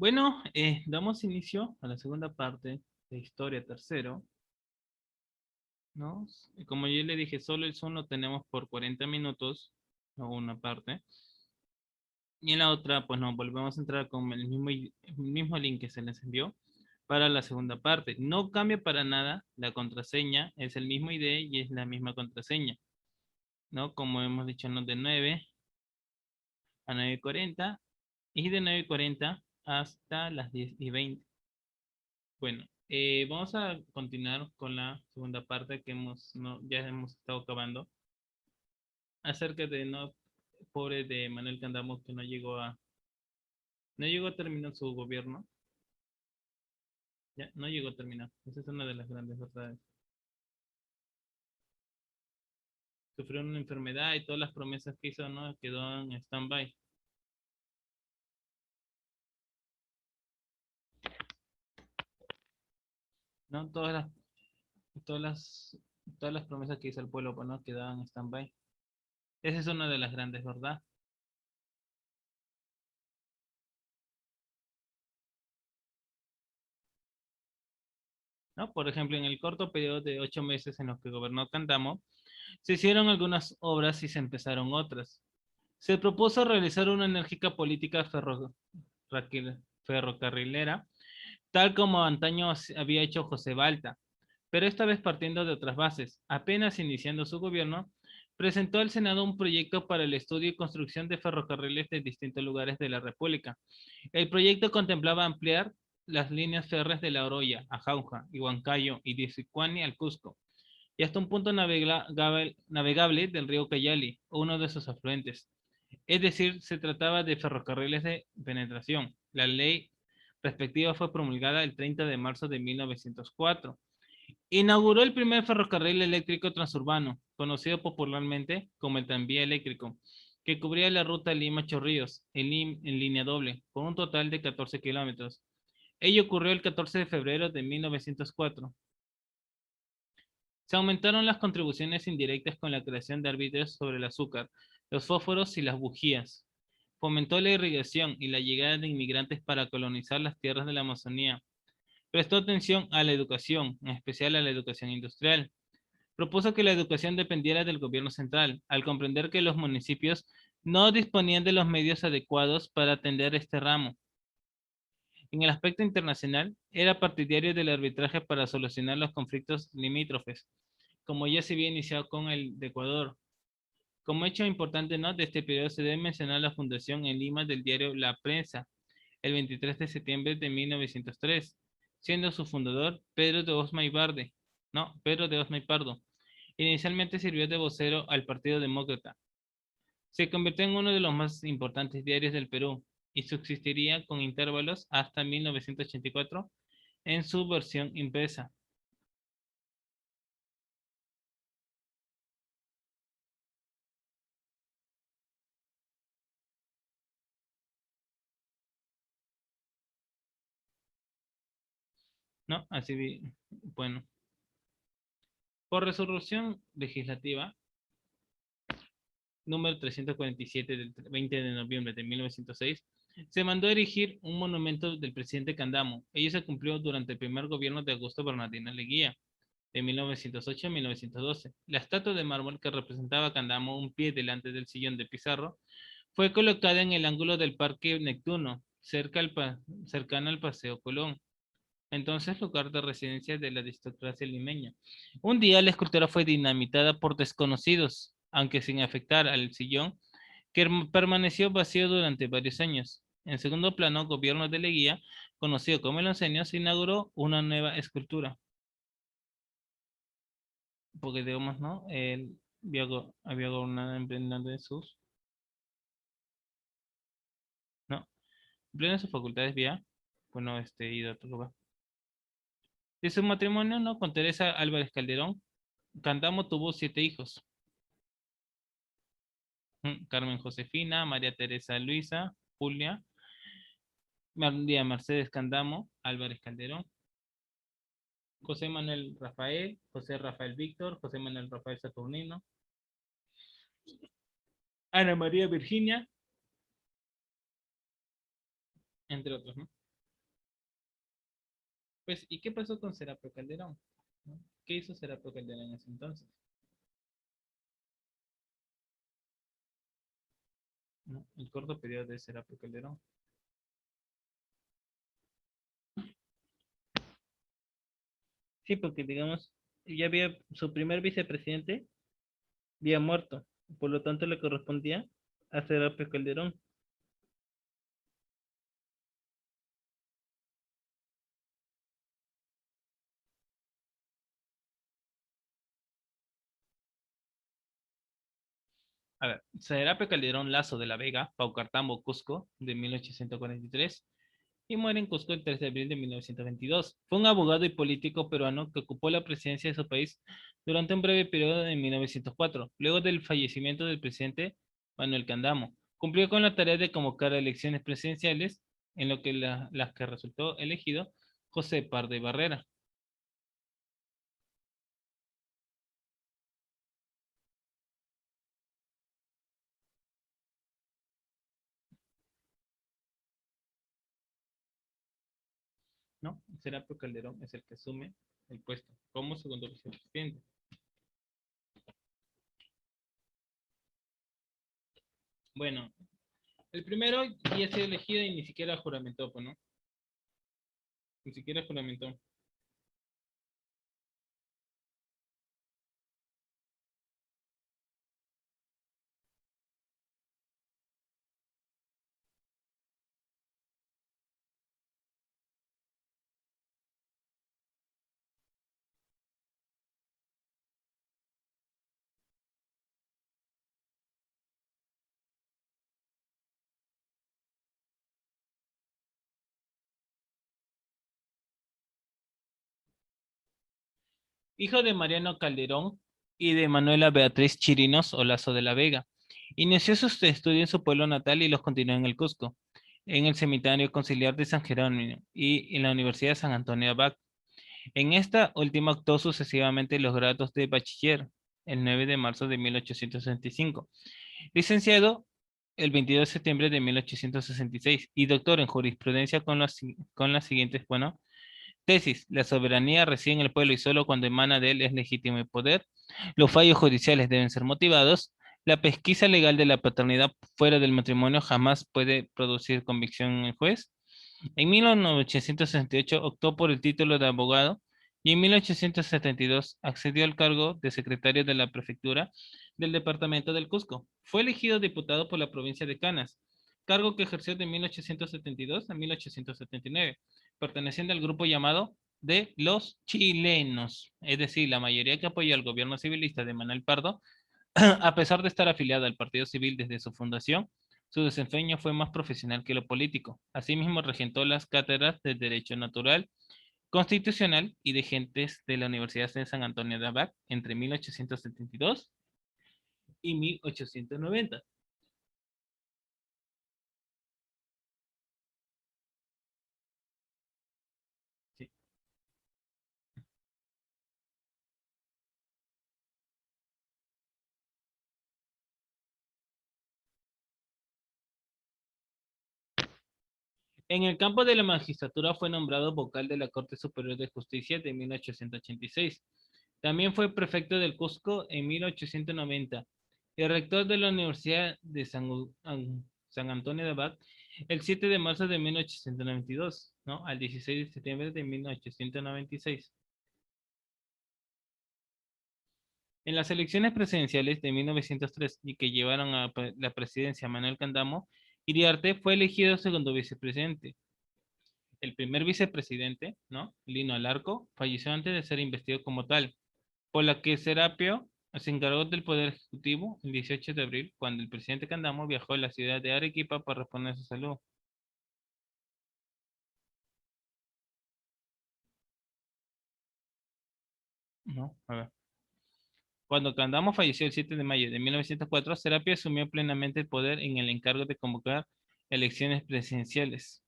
Bueno, damos inicio a la segunda parte de Historia Tercero, ¿no? Y como yo le dije, solo el Zoom lo tenemos por 40 minutos, o una parte, y en la otra, pues nos volvemos a entrar con el mismo link que se les envió para la segunda parte. No cambia para nada, la contraseña es el mismo ID y es la misma contraseña, ¿no? Como hemos dicho, ¿no? De 9 a 9:40 y de 9:40 hasta las 10:20. Bueno, vamos a continuar con la segunda parte que ya hemos estado acabando acerca de no pobre de Manuel Candamo que no llegó a terminar su gobierno. Ya no llegó a terminar. Esa es una de las grandes verdades. Sufrió una enfermedad y todas las promesas que hizo no quedó en stand-by. No todas las todas las promesas que hizo el pueblo pues, no quedaban en stand-by. Esa es una de las grandes verdades. ¿No? Por ejemplo, en el corto periodo de 8 meses en los que gobernó Candamo, se hicieron algunas obras y se empezaron otras. Se propuso realizar una enérgica política ferrocarrilera, tal como antaño había hecho José Balta, pero esta vez partiendo de otras bases. Apenas iniciando su gobierno, presentó al Senado un proyecto para el estudio y construcción de ferrocarriles de distintos lugares de la República. El proyecto contemplaba ampliar las líneas férreas de La Oroya a Jauja y Huancayo y de Sicuani al Cusco, y hasta un punto navegable del río Cayali, uno de sus afluentes. Es decir, se trataba de ferrocarriles de penetración. La ley respectiva fue promulgada el 30 de marzo de 1904. Inauguró el primer ferrocarril eléctrico transurbano, conocido popularmente como el tranvía eléctrico, que cubría la ruta Lima-Chorrillos en línea doble, con un total de 14 kilómetros. Ello ocurrió el 14 de febrero de 1904. Se aumentaron las contribuciones indirectas con la creación de arbitrios sobre el azúcar, los fósforos y las bujías. Fomentó la irrigación y la llegada de inmigrantes para colonizar las tierras de la Amazonía. Prestó atención a la educación, en especial a la educación industrial. Propuso que la educación dependiera del gobierno central, al comprender que los municipios no disponían de los medios adecuados para atender este ramo. En el aspecto internacional, era partidario del arbitraje para solucionar los conflictos limítrofes, como ya se había iniciado con el de Ecuador. Como hecho importante, ¿no?, de este periodo se debe mencionar la fundación en Lima del diario La Prensa, el 23 de septiembre de 1903, siendo su fundador Pedro de Osma y Barde, no, Pedro de Osma y Pardo. Inicialmente sirvió de vocero al Partido Demócrata. Se convirtió en uno de los más importantes diarios del Perú y subsistiría con intervalos hasta 1984 en su versión impresa. ¿No? Bueno, por resolución legislativa número 347 del 20 de noviembre de 1906, se mandó a erigir un monumento del presidente Candamo. Ello se cumplió durante el primer gobierno de Augusto Bernardino Leguía, de 1908 a 1912. La estatua de mármol que representaba a Candamo un pie delante del sillón de Pizarro fue colocada en el ángulo del Parque Neptuno, cercano al Paseo Colón, entonces lugar de residencia de la aristocracia limeña. Un día la escultura fue dinamitada por desconocidos, aunque sin afectar al sillón, que permaneció vacío durante varios años. En segundo plano, gobierno de Leguía, conocido como el Oncenio, se inauguró una nueva escultura. Porque digamos, ¿no? Él había gobernado en pleno de sus, no, en pleno de sus facultades vía, bueno, ido a otro lugar. De su matrimonio, ¿no?, con Teresa Álvarez Calderón, Candamo tuvo 7 hijos. Carmen Josefina, María Teresa Luisa, Julia, María Mercedes Candamo, Álvarez Calderón, José Manuel Rafael, José Rafael Víctor, José Manuel Rafael Saturnino, Ana María Virginia, entre otros, ¿no? Pues, ¿y qué pasó con Serapio Calderón? ¿No? ¿Qué hizo Serapio Calderón en ese entonces? ¿No? El corto periodo de Serapio Calderón. Sí, porque digamos, ya había su primer vicepresidente, había muerto, por lo tanto le correspondía a Serapio Calderón. A ver, Serapio Calderón Lazo de la Vega, Paucartambo, Cusco, de 1843, y muere en Cusco el 3 de abril de 1922. Fue un abogado y político peruano que ocupó la presidencia de su país durante un breve periodo de 1904, luego del fallecimiento del presidente Manuel Candamo. Cumplió con la tarea de convocar a elecciones presidenciales, en lo que las que resultó elegido José Pardo Barrera. ¿No? Serapio Calderón es el que asume el puesto como segundo vicepresidente. Bueno, el primero ya se elegido y ni siquiera juramentó, pues, ¿no? Ni siquiera juramentó. Hijo de Mariano Calderón y de Manuela Beatriz Chirinos Olazo de la Vega. Inició sus estudios en su pueblo natal y los continuó en el Cusco, en el Seminario Conciliar de San Jerónimo y en la Universidad de San Antonio de Abac. En esta última optó sucesivamente los grados de bachiller el 9 de marzo de 1865, licenciado el 22 de septiembre de 1866 y doctor en jurisprudencia con las siguientes, bueno, tesis: la soberanía reside en el pueblo y solo cuando emana de él es legítimo el poder. Los fallos judiciales deben ser motivados. La pesquisa legal de la paternidad fuera del matrimonio jamás puede producir convicción en el juez. En 1868 optó por el título de abogado y en 1872 accedió al cargo de secretario de la prefectura del departamento del Cusco. Fue elegido diputado por la provincia de Canas, cargo que ejerció de 1872 a 1879, perteneciendo al grupo llamado de los chilenos, es decir, la mayoría que apoyó al gobierno civilista de Manuel Pardo. A pesar de estar afiliado al Partido Civil desde su fundación, su desempeño fue más profesional que lo político. Asimismo, regentó las cátedras de Derecho Natural, Constitucional y de Gentes de la Universidad de San Antonio de Abac entre 1872 y 1890. Sí. En el campo de la magistratura fue nombrado vocal de la Corte Superior de Justicia de 1886. También fue prefecto del Cusco en 1890 y rector de la Universidad de San Antonio de Abad el 7 de marzo de 1892, ¿no? Al 16 de septiembre de 1896. En las elecciones presidenciales de 1903 y que llevaron a la presidencia a Manuel Candamo, Iriarte fue elegido segundo vicepresidente. El primer vicepresidente, ¿no? Lino Alarco, falleció antes de ser investido como tal, por la que Serapio se encargó del Poder Ejecutivo el 18 de abril, cuando el presidente Candamo viajó a la ciudad de Arequipa para responder a su salud. ¿No? A ver. Cuando Candamo falleció el 7 de mayo de 1904, Serapio asumió plenamente el poder en el encargo de convocar elecciones presidenciales.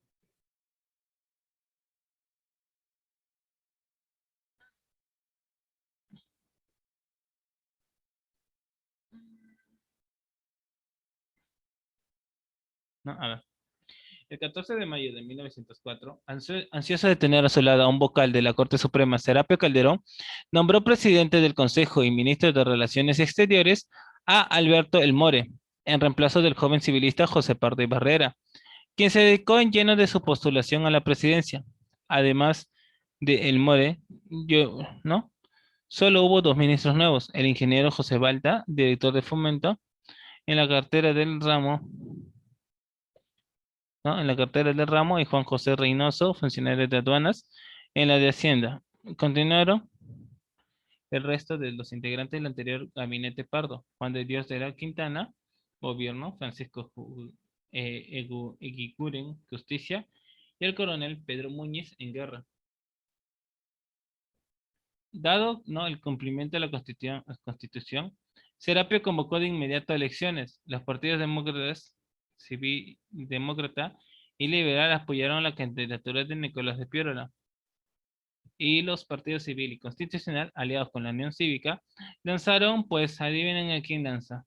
¿No? A ver. El 14 de mayo de 1904, ansioso de tener a su lado a un vocal de la Corte Suprema, Serapio Calderón, nombró presidente del Consejo y ministro de Relaciones Exteriores a Alberto El More, en reemplazo del joven civilista José Pardo y Barrera, quien se dedicó en lleno de su postulación a la presidencia. Además de El More, ¿no? Solo hubo dos ministros nuevos, el ingeniero José Balta, director de Fomento, en la cartera del ramo, ¿no? En la cartera del ramo, y Juan José Reynoso, funcionario de aduanas, en la de Hacienda. Continuaron el resto de los integrantes del anterior gabinete Pardo: Juan de Dios de la Quintana, gobierno; Francisco Eguiguren, justicia; y el coronel Pedro Muñiz, en guerra. Dado, ¿no?, el cumplimiento de la Constitución, Serapio convocó de inmediato elecciones. Los partidos demócratas, civil, demócrata y liberal apoyaron la candidatura de Nicolás de Piérola, y los partidos civil y constitucional, aliados con la Unión Cívica, lanzaron, pues adivinen a quién lanza.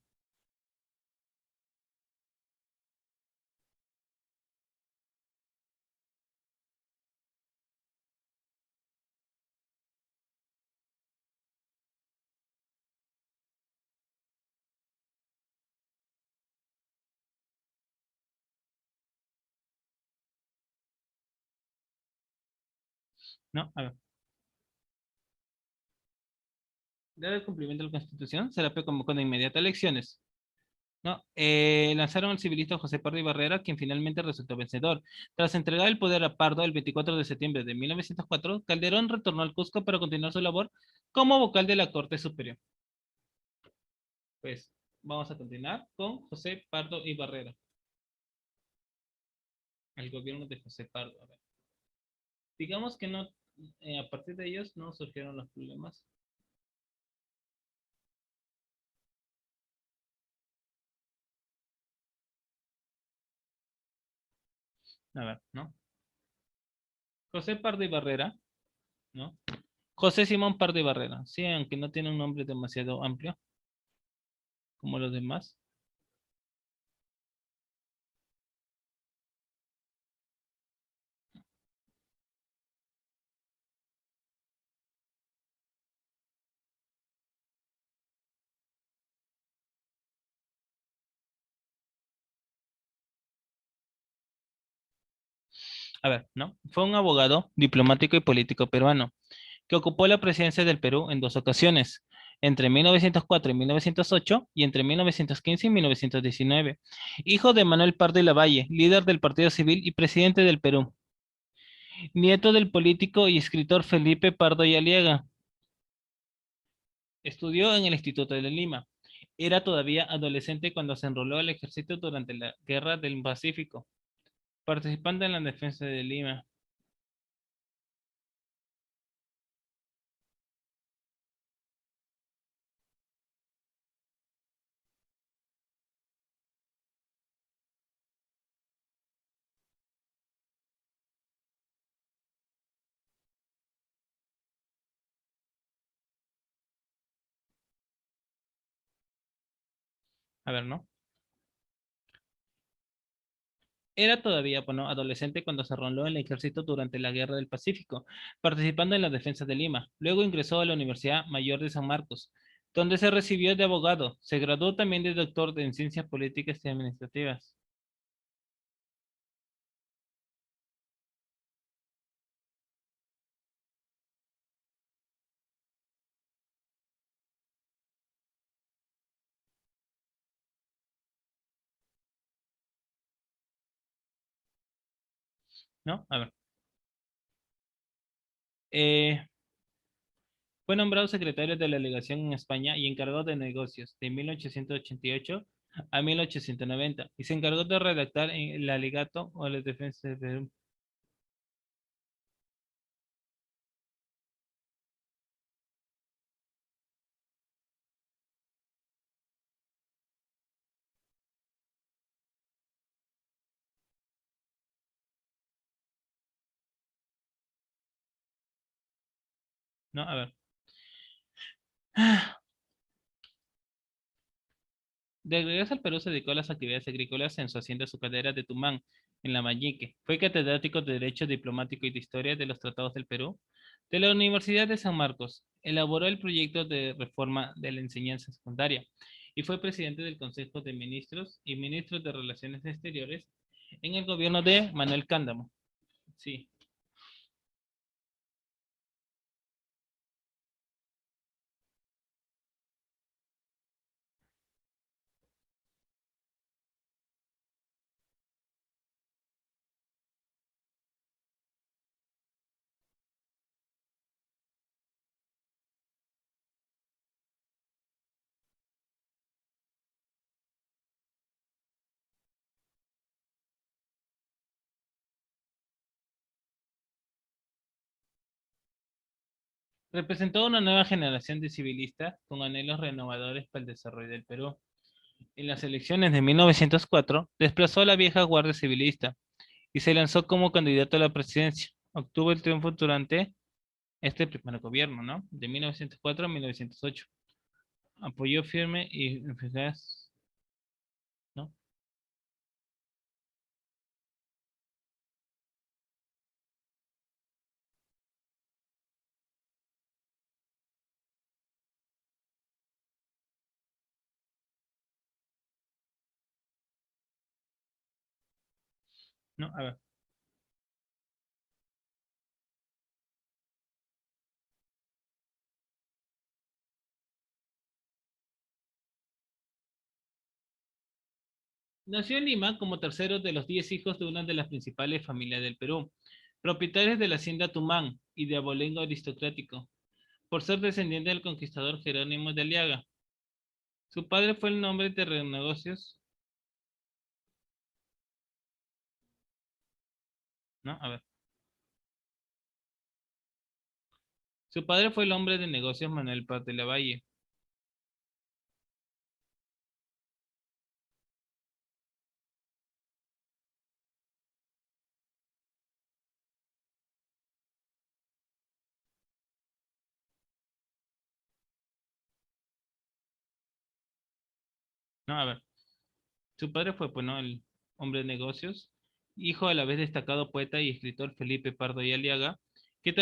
¿No? A ver. Dado el cumplimiento de la Constitución, Serapio convocó de inmediato elecciones. ¿No? Lanzaron al civilista José Pardo y Barrera, quien finalmente resultó vencedor. Tras entregar el poder a Pardo el 24 de septiembre de 1904, Calderón retornó al Cusco para continuar su labor como vocal de la Corte Superior. Pues vamos a continuar con José Pardo y Barrera. El gobierno de José Pardo. A ver. Digamos que no, a partir de ellos no surgieron los problemas. A ver, ¿no? José Pardo y Barrera, ¿no? José Simón Pardo y Barrera, sí, aunque no tiene un nombre demasiado amplio como los demás. A ver, ¿no? Fue un abogado, diplomático y político peruano que ocupó la presidencia del Perú en dos ocasiones, entre 1904 y 1908 y entre 1915 y 1919. Hijo de Manuel Pardo y Lavalle, líder del Partido Civil y presidente del Perú. Nieto del político y escritor Felipe Pardo y Aliaga. Estudió en el Instituto de Lima. Era todavía adolescente cuando se enroló al ejército durante la Guerra del Pacífico, participando en la defensa de Lima. A ver, ¿no? Era todavía, bueno, adolescente cuando se enroló en el ejército durante la Guerra del Pacífico, participando en la defensa de Lima. Luego ingresó a la Universidad Mayor de San Marcos, donde se recibió de abogado. Se graduó también de doctor en Ciencias Políticas y Administrativas. ¿No? A ver. Eh, Fue nombrado secretario de la legación en España y encargado de negocios de 1888 a 1890, y se encargó de redactar el alegato o la defensa de Perú. ¿No? A ver. De regreso al Perú se dedicó a las actividades agrícolas en su hacienda azucarera de Tumán, en Lambayeque. Fue catedrático de Derecho Diplomático y de Historia de los Tratados del Perú de la Universidad de San Marcos. Elaboró el proyecto de reforma de la enseñanza secundaria y fue presidente del Consejo de Ministros y ministro de Relaciones Exteriores en el gobierno de Manuel Cándamo. Sí. Representó a una nueva generación de civilistas con anhelos renovadores para el desarrollo del Perú. En las elecciones de 1904, desplazó a la vieja guardia civilista y se lanzó como candidato a la presidencia. Obtuvo el triunfo durante este primer gobierno, ¿no? De 1904 a 1908. Apoyó firme y eficaz, ¿no? ¿No? A ver. Nació en Lima como tercero de los 10 hijos de una de las principales familias del Perú, propietarios de la hacienda Tumán y de abolengo aristocrático, por ser descendiente del conquistador Jerónimo de Aliaga. Su padre fue el hombre de negocios, ¿no? A ver. Su padre fue el hombre de negocios Manuel Paz de la Valle. No, a ver. Su padre fue, pues, ¿no? El hombre de negocios, hijo a la vez destacado poeta y escritor Felipe Pardo y Aliaga, que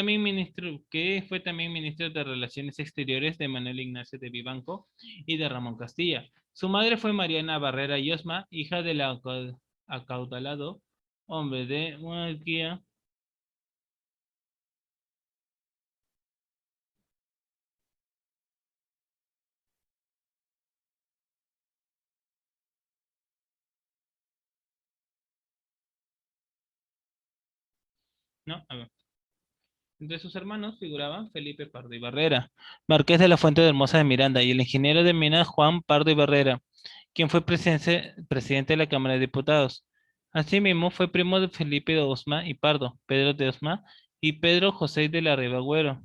fue también ministro de Relaciones Exteriores de Manuel Ignacio de Vivanco y de Ramón Castilla. Su madre fue Mariana Barrera y Osma, hija del acaudalado hombre de monarquía. No, a ver. Entre sus hermanos figuraban Felipe Pardo y Barrera, marqués de la Fuente de Hermosa de Miranda, y el ingeniero de minas Juan Pardo y Barrera, quien fue presidente de la Cámara de Diputados. Asimismo, fue primo de Felipe de Osma y Pardo, Pedro de Osma y Pedro José de la Riva Agüero.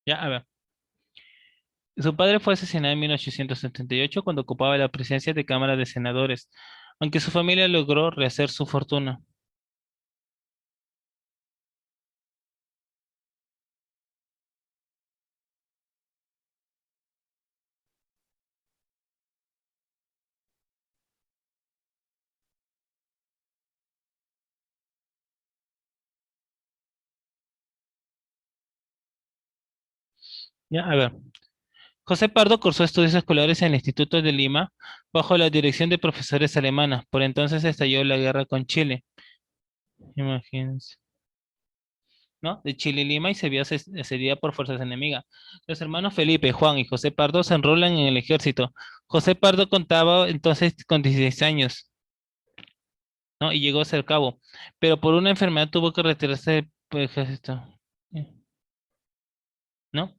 Ya, a ver. Su padre fue asesinado en 1878 cuando ocupaba la presidencia de Cámara de Senadores, aunque su familia logró rehacer su fortuna. Ya, a ver. José Pardo cursó estudios escolares en el Instituto de Lima bajo la dirección de profesores alemanas. Por entonces estalló la guerra con Chile. Imagínense. ¿No? De Chile y Lima y se vio asedida por fuerzas enemigas. Los hermanos Felipe, Juan y José Pardo se enrolan en el ejército. José Pardo contaba entonces con 16 años, ¿no? Y llegó a ser cabo, pero por una enfermedad tuvo que retirarse del ejército, ¿no?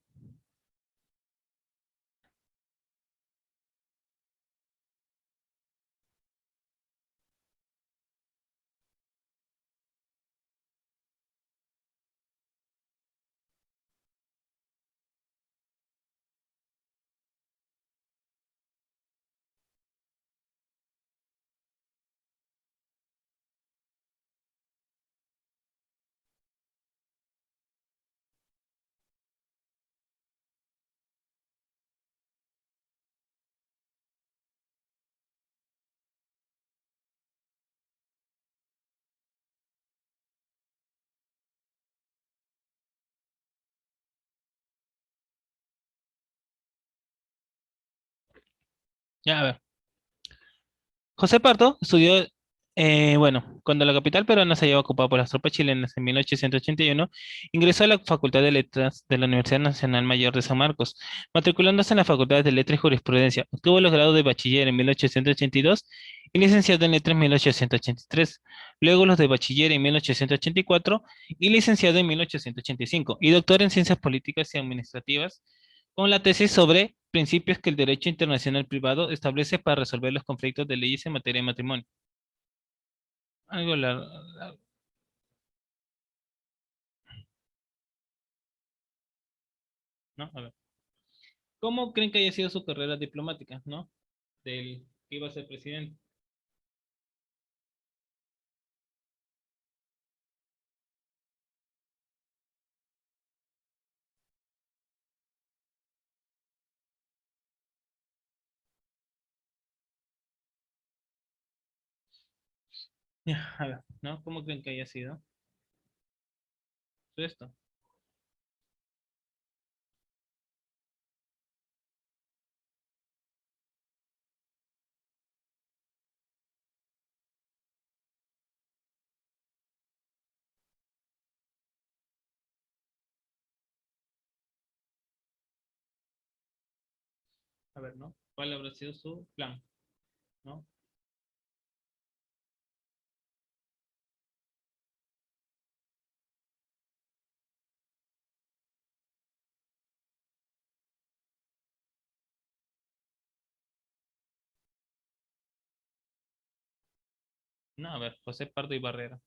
Ya, a ver. José Pardo estudió, cuando la capital peruana se hallaba ocupada por las tropas chilenas en 1881, ingresó a la Facultad de Letras de la Universidad Nacional Mayor de San Marcos, matriculándose en la Facultad de Letras y Jurisprudencia. Obtuvo los grados de bachiller en 1882 y licenciado en Letras en 1883, luego los de bachiller en 1884 y licenciado en 1885, y doctor en Ciencias Políticas y Administrativas con la tesis sobre principios que el derecho internacional privado establece para resolver los conflictos de leyes en materia de matrimonio. Algo ¿no? A ver. ¿Cómo creen que haya sido su carrera diplomática, ¿no? Del que iba a ser presidente. Ya, a ver, ¿no? ¿Cómo creen que haya sido esto? A ver, ¿no? ¿Cuál habrá sido su plan, ¿no? No, a ver, José Pardo y Barrera.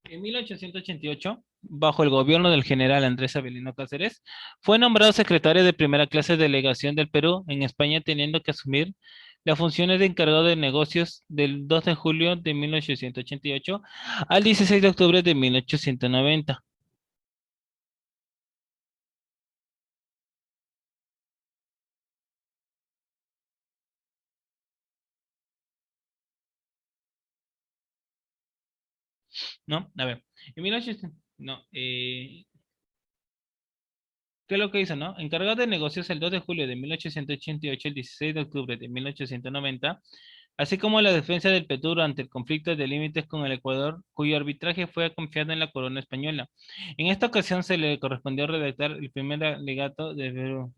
En 1888, bajo el gobierno del general Andrés Avelino Cáceres, fue nombrado secretario de primera clase de delegación del Perú en España, teniendo que asumir las funciones de encargado de negocios del 2 de julio de 1888 al 16 de octubre de 1890. ¿No? A ver, en 1800, no, ¿qué es lo que hizo, no? Encargado de negocios el 2 de julio de 1888 al 16 de octubre de 1890, así como la defensa del Perú ante el conflicto de límites con el Ecuador, cuyo arbitraje fue confiado en la corona española. En esta ocasión se le correspondió redactar el primer alegato de Perú.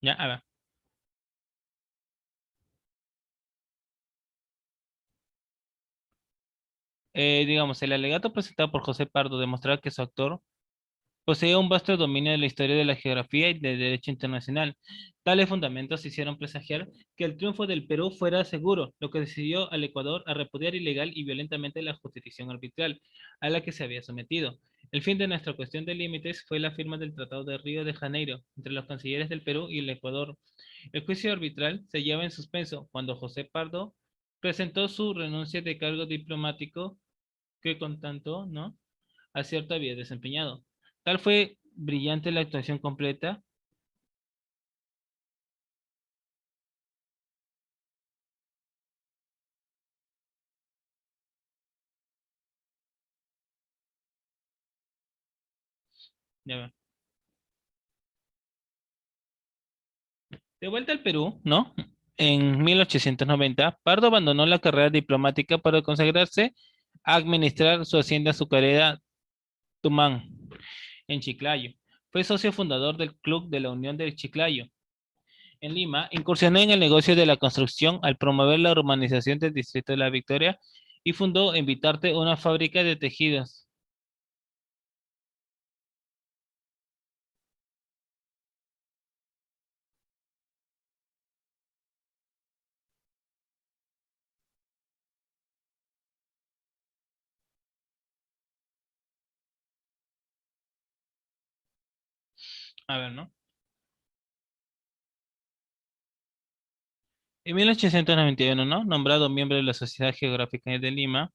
Ya, a ver. Digamos, el alegato presentado por José Pardo demostraba que su actor poseía un vasto dominio de la historia de la geografía y del derecho internacional. Tales fundamentos hicieron presagiar que el triunfo del Perú fuera seguro, lo que decidió al Ecuador a repudiar ilegal y violentamente la jurisdicción arbitral a la que se había sometido. El fin de nuestra cuestión de límites fue la firma del Tratado de Río de Janeiro entre los cancilleres del Perú y el Ecuador. El juicio arbitral se lleva en suspenso cuando José Pardo presentó su renuncia de cargo diplomático que con tanto, ¿no? acierto había desempeñado. Tal fue brillante la actuación completa. Ya va. De vuelta al Perú, ¿no? En 1890, Pardo abandonó la carrera diplomática para consagrarse a administrar su hacienda azucarera Tumán, en Chiclayo. Fue socio fundador del Club de la Unión del Chiclayo. En Lima, incursionó en el negocio de la construcción al promover la urbanización del distrito de La Victoria y fundó en Vitarte una fábrica de tejidos. A ver, ¿no? En 1891, ¿no? Nombrado miembro de la Sociedad Geográfica de Lima.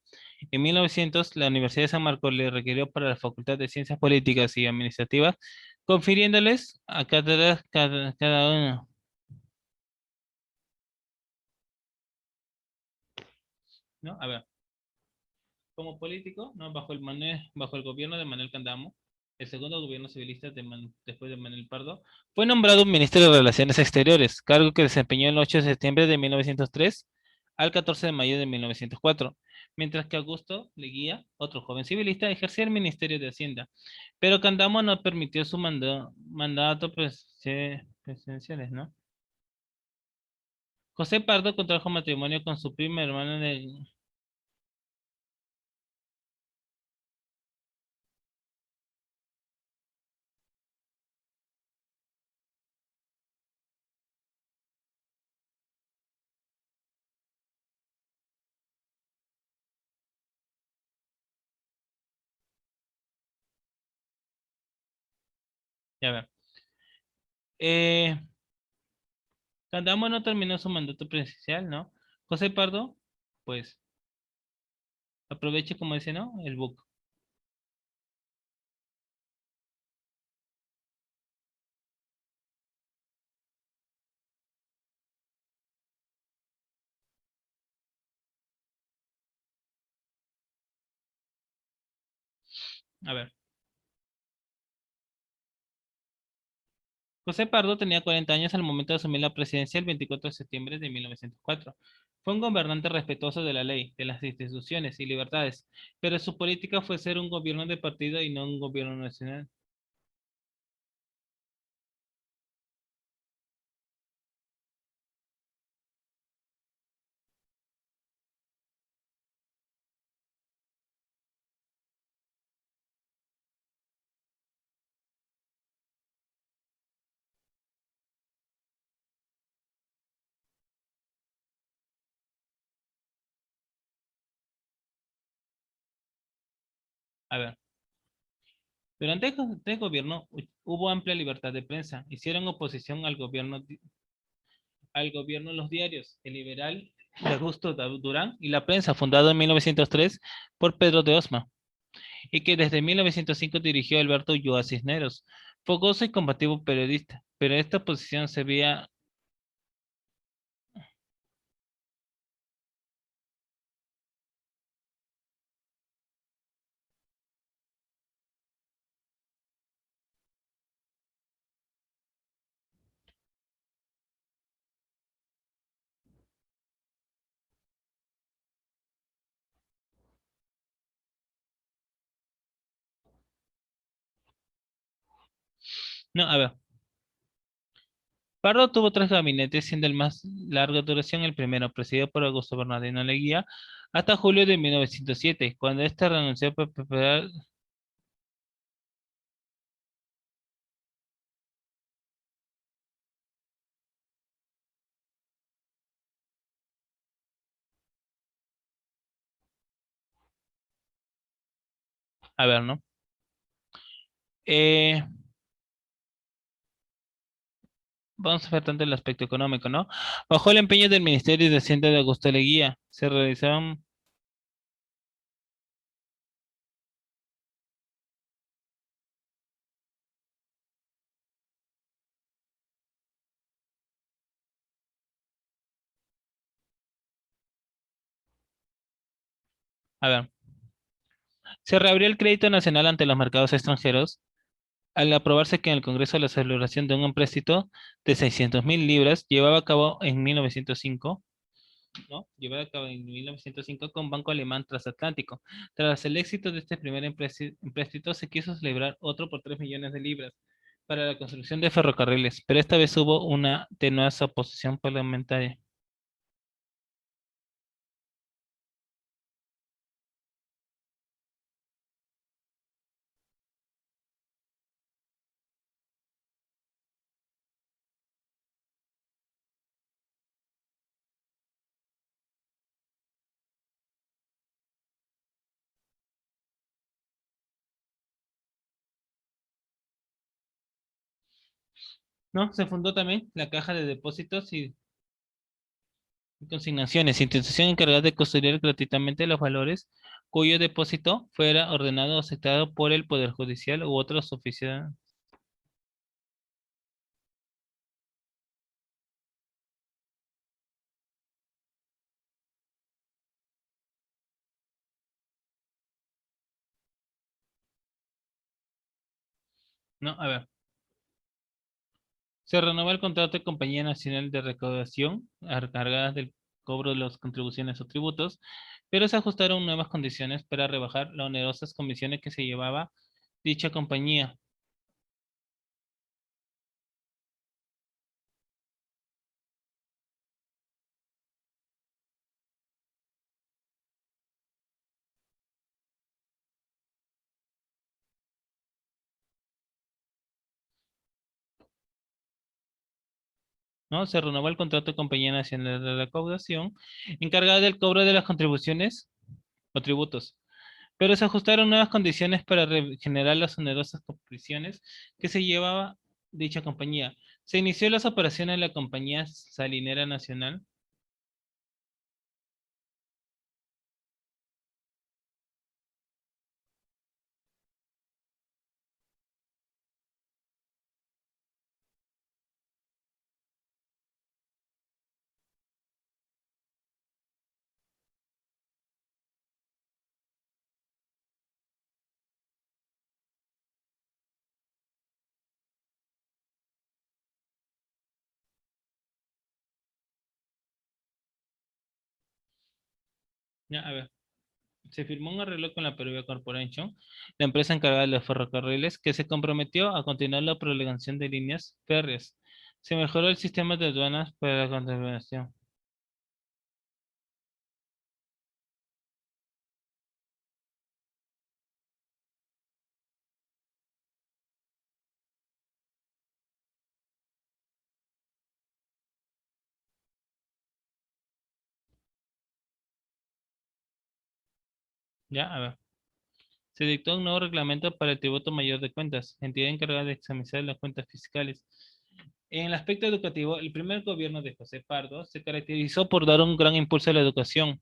En 1900, la Universidad de San Marcos le requirió para la Facultad de Ciencias Políticas y Administrativas, confiriéndoles a cátedras cada uno. ¿No? A ver, como político, ¿no? Bajo el gobierno de Manuel Candamo, el segundo gobierno civilista después de Manuel Pardo, fue nombrado ministro de Relaciones Exteriores, cargo que desempeñó el 8 de septiembre de 1903 al 14 de mayo de 1904, mientras que Augusto Leguía, otro joven civilista, ejercía el Ministerio de Hacienda, pero Candamo no permitió su mandato presidenciales, ¿no? José Pardo contrajo matrimonio con su prima hermana de... Ya ver. Eh, Candamo no terminó su mandato presidencial, ¿no? José Pardo, pues, aproveche, como dice, ¿no? El book. A ver. José Pardo tenía 40 años al momento de asumir la presidencia el 24 de septiembre de 1904. Fue un gobernante respetuoso de la ley, de las instituciones y libertades, pero su política fue ser un gobierno de partido y no un gobierno nacional. A ver. Durante el gobierno hubo amplia libertad de prensa. Hicieron oposición al gobierno los diarios, el liberal de Augusto Durán y la prensa, fundado en 1903 por Pedro de Osma, y que desde 1905 dirigió Alberto Ulloa Cisneros, fogoso y combativo periodista, pero esta posición se veía... No, a ver, Pardo tuvo tres gabinetes, siendo el más larga duración el primero, presidido por Augusto Bernardino Leguía, hasta julio de 1907, cuando éste renunció para preparar... A ver, ¿no? Eh, Vamos a ver tanto el aspecto económico, ¿no? Bajo el empeño del Ministerio de Hacienda de Augusto Leguía, se realizaron... A ver, se reabrió el crédito nacional ante los mercados extranjeros al aprobarse que en el Congreso la celebración de un empréstito de 600.000 libras llevaba a cabo en 1905, ¿no? Llevaba a cabo en 1905 con Banco Alemán Transatlántico. Tras el éxito de este primer empréstito, se quiso celebrar otro por 3 millones de libras para la construcción de ferrocarriles, pero esta vez hubo una tenaz oposición parlamentaria. ¿No? Se fundó también la Caja de Depósitos y Consignaciones, institución encargada de custodiar gratuitamente los valores cuyo depósito fuera ordenado o aceptado por el Poder Judicial u otros oficiales. No, a ver. Se renueva el contrato de Compañía Nacional de Recaudación, cargadas del cobro de las contribuciones o tributos, pero se ajustaron nuevas condiciones para rebajar las onerosas comisiones que se llevaba dicha compañía. ¿No? Se renovó el contrato de Compañía Nacional de Recaudación, encargada del cobro de las contribuciones o tributos, pero se ajustaron nuevas condiciones para generar las onerosas comisiones que se llevaba dicha compañía. Se inició las operaciones de la Compañía Salinera Nacional. Ya, a ver. Se firmó un arreglo con la Peruvian Corporation, la empresa encargada de los ferrocarriles, que se comprometió a continuar la prolongación de líneas férreas. Se mejoró el sistema de aduanas para la contaminación. Ya, a ver. Se dictó un nuevo reglamento para el Tributo Mayor de Cuentas, entidad encargada de examinar las cuentas fiscales. En el aspecto educativo, el primer gobierno de José Pardo se caracterizó por dar un gran impulso a la educación.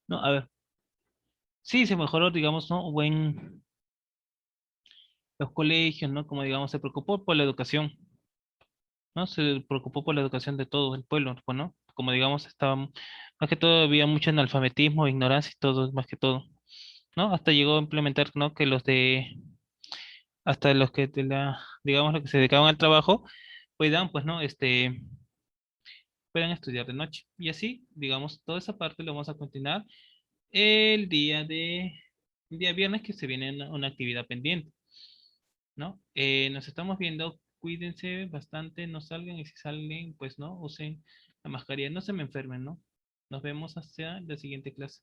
No, a ver, sí, se mejoró, digamos, ¿no? Buen, los colegios, ¿no? Como digamos, se preocupó por la educación, ¿no? Se preocupó por la educación de todo el pueblo, pues, ¿no? Como digamos, estaba, más que todo había mucho analfabetismo, ignorancia y todo, más que todo, ¿no? Hasta llegó a implementar, ¿no? Que hasta los que digamos, los que se dedicaban al trabajo, puedan, pues, ¿no? Puedan estudiar de noche. Y así, digamos, toda esa parte lo vamos a continuar el el día viernes que se viene una actividad pendiente, ¿no? Nos estamos viendo, cuídense bastante, no salgan y si salen, pues, ¿no? Usen la mascarilla, no se me enfermen, ¿no? Nos vemos hasta la siguiente clase.